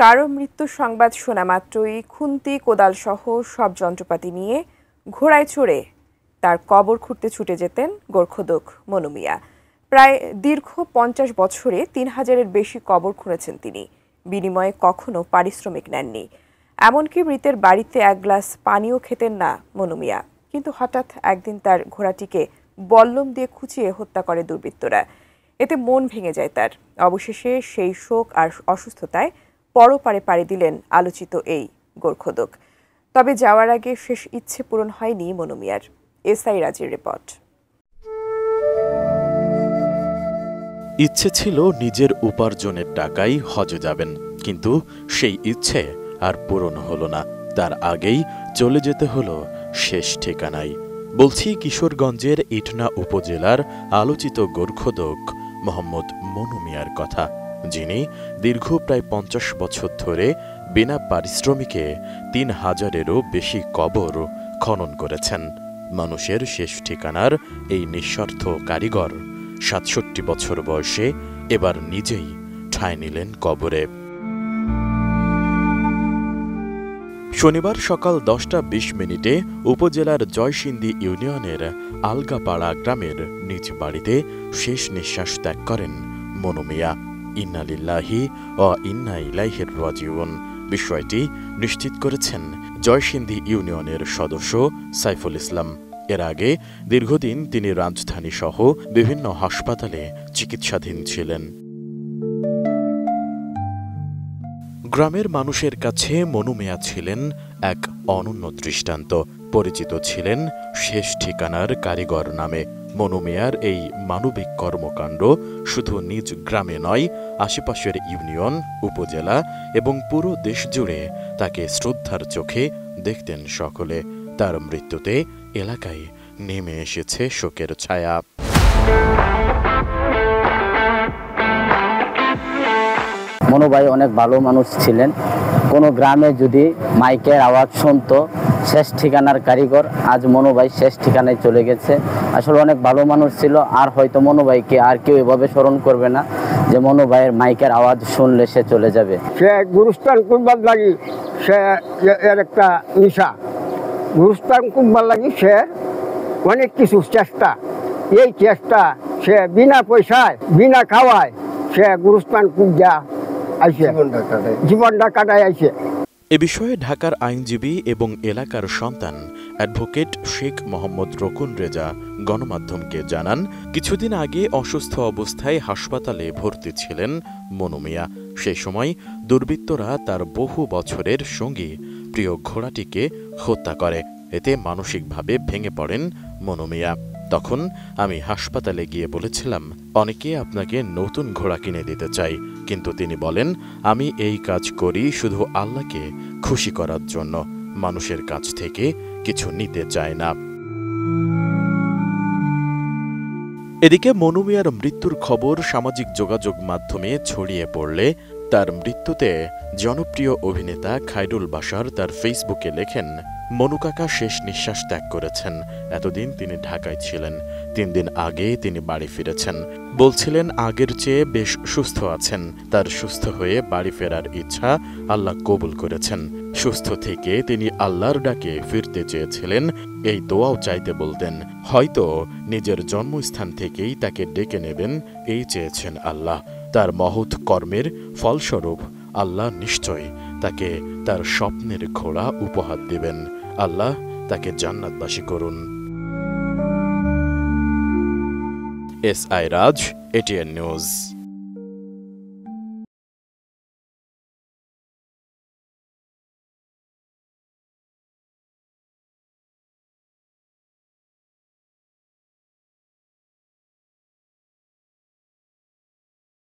কারো মৃত্যুর সংবাদ শোনা মাত্রই খুন্তি কোদালসহ সব যন্ত্রপাতি নিয়ে ঘোড়ায় চড়ে তার কবর খুঁড়তে ছুটে যেতেন গোর্খোদক মনু মিয়া। প্রায় দীর্ঘ ৫০ বছরে ৩,০০০-এর বেশি কবর খুঁড়েছেন তিনি। বিনিময়ে কখনো পারিশ্রমিক নেননি। এমনকি মৃতের বাড়িতে এক গ্লাস পানিও খেতেন না মনু মিয়া। কিন্তু হঠাৎ একদিন তার ঘোড়াটিকে বল্লম দিয়ে খুঁচিয়ে হত্যা করে দুর্বৃত্তরা। এতে মন ভেঙে যায় তার। অবশেষে সেই শোক আর অসুস্থতায় পরপারে পাড়ি দিলেন আলোচিত এই গোর্খোদক। তবে যাওয়ার আগে শেষ ইচ্ছে পূরণ হয়নি মনু মিয়ার। এসআই রাজের রিপোর্ট। ইচ্ছে ছিল নিজের উপার্জনের টাকায় হজে যাবেন, কিন্তু সেই ইচ্ছে আর পূরণ হলো না। তার আগেই চলে যেতে হলো শেষ ঠিকানায়। বলছি কিশোরগঞ্জের ইটনা উপজেলার আলোচিত গোর্খোদক মোহাম্মদ মনু মিয়ার কথা, যিনি দীর্ঘ প্রায় ৫০ বছর ধরে বিনা পারিশ্রমিকে ৩,০০০-এরও বেশি কবর খনন করেছেন। মানুষের শেষ ঠিকানার এই নিঃস্বার্থ কারিগর ৬৭ বছর বয়সে এবার নিজেই ঠাঁই নিলেন কবরে। শনিবার সকাল ১০টা ২০ উপজেলার জয়সিন্ধি ইউনিয়নের আলগাপাড়া গ্রামের নিজ বাড়িতে শেষ নিঃশ্বাস ত্যাগ করেন মনু মিয়া। ইন্না লিল্লাহি ওয়া ইন্না ইলাইহি রাজিউন বিষয়টি নিশ্চিত করেছেন জয়সিন্ধি ইউনিয়নের সদস্য সাইফুল ইসলাম। এর আগে দীর্ঘদিন তিনি রাজধানী সহ বিভিন্ন হাসপাতালে চিকিৎসাধীন ছিলেন। গ্রামের মানুষের কাছে মনু মিয়া ছিলেন এক অনন্য দৃষ্টান্ত। পরিচিত ছিলেন শেষ ঠিকানার কারিগর নামে। মনু মিয়ার এই মানবিক কর্মকাণ্ড শুধু নিজ গ্রামে নয়, আশেপাশের ইউনিয়ন, উপজেলা এবং পুরো দেশ জুড়ে তাকে শ্রদ্ধার চোখে দেখতেন সকলে। তার মৃত্যুতে এলাকায় নেমে এসেছে শোকের ছায়া। মনু ভাই অনেক ভালো মানুষ ছিলেন। কোনো গ্রামে যদি মাইকের আওয়াজ শুনতো শেষ ঠিকানার কারিগর, আজ মনু ভাই শেষ ঠিকানায় চলে গেছে। আসলে অনেক ভালো মানুষ ছিল। আর হয়তো মনু ভাইকে আর কেউ এভাবে স্মরণ করবে না যে মনু ভাইয়ের মাইকের আওয়াজ শুনলে সে চলে যাবে। সে গুরুস্থান করবার লাগি সে এর একটা নিশা। গুরুস্থান করবার লাগি সে অনেক কিছু চেষ্টা। এই চেষ্টা সে বিনা পয়সায় বিনা খাওয়ায় সে গুরুস্থান কুজা আইছে, জীবনটা কাটায় আইছে। এ বিষয়ে ঢাকার আইনজীবী এবং এলাকার সন্তান অ্যাডভোকেট শেখ মোহাম্মদ রকুন রেজা গণমাধ্যমকে জানান, কিছুদিন আগে অসুস্থ অবস্থায় হাসপাতালে ভর্তি ছিলেন মনু মিয়া। সেই সময় দুর্বৃত্তরা তার বহু বছরের সঙ্গী প্রিয় ঘোড়াটিকে হত্যা করে। এতে মানসিকভাবে ভেঙে পড়েন মনু মিয়া। তখন আমি হাসপাতালে গিয়ে বলেছিলাম, অনেকে আপনাকে নতুন ঘোড়া কিনে দিতে চাই, কিন্তু তিনি বলেন, আমি এই কাজ করি শুধু আল্লাহকে খুশি করার জন্য, মানুষের কাছ থেকে কিছু নিতে চায় না। এদিকে মনু মিয়ার মৃত্যুর খবর সামাজিক যোগাযোগ মাধ্যমে ছড়িয়ে পড়লে তার মৃত্যুতে জনপ্রিয় অভিনেতা খায়রুল বাশার তার ফেসবুকে লেখেন, মনু কাকা শেষ নিঃশ্বাস ত্যাগ করেছেন। এতদিন তিনি ঢাকায় ছিলেন। ৩ দিন আগে তিনি বাড়ি ফিরেছেন। বলছিলেন আগের চেয়ে বেশ সুস্থ আছেন। তার সুস্থ হয়ে বাড়ি ফেরার ইচ্ছা আল্লাহ কবুল করেছেন। সুস্থ থেকে তিনি আল্লাহর ডাকে ফিরতে চেয়েছিলেন, এই দোয়াও চাইতে বলতেন। হয়তো নিজের জন্মস্থান থেকেই তাকে ডেকে নেবেন এই চেয়েছেন আল্লাহ। তার মহৎ কর্মের ফলস্বরূপ আল্লাহ নিশ্চয় তাকে তার স্বপ্নের ঘোড়া উপহার দেবেন। আল্লাহ তাকে জান্নাতবাসী করুন। এসআই রাজ, এটিএন নিউজ।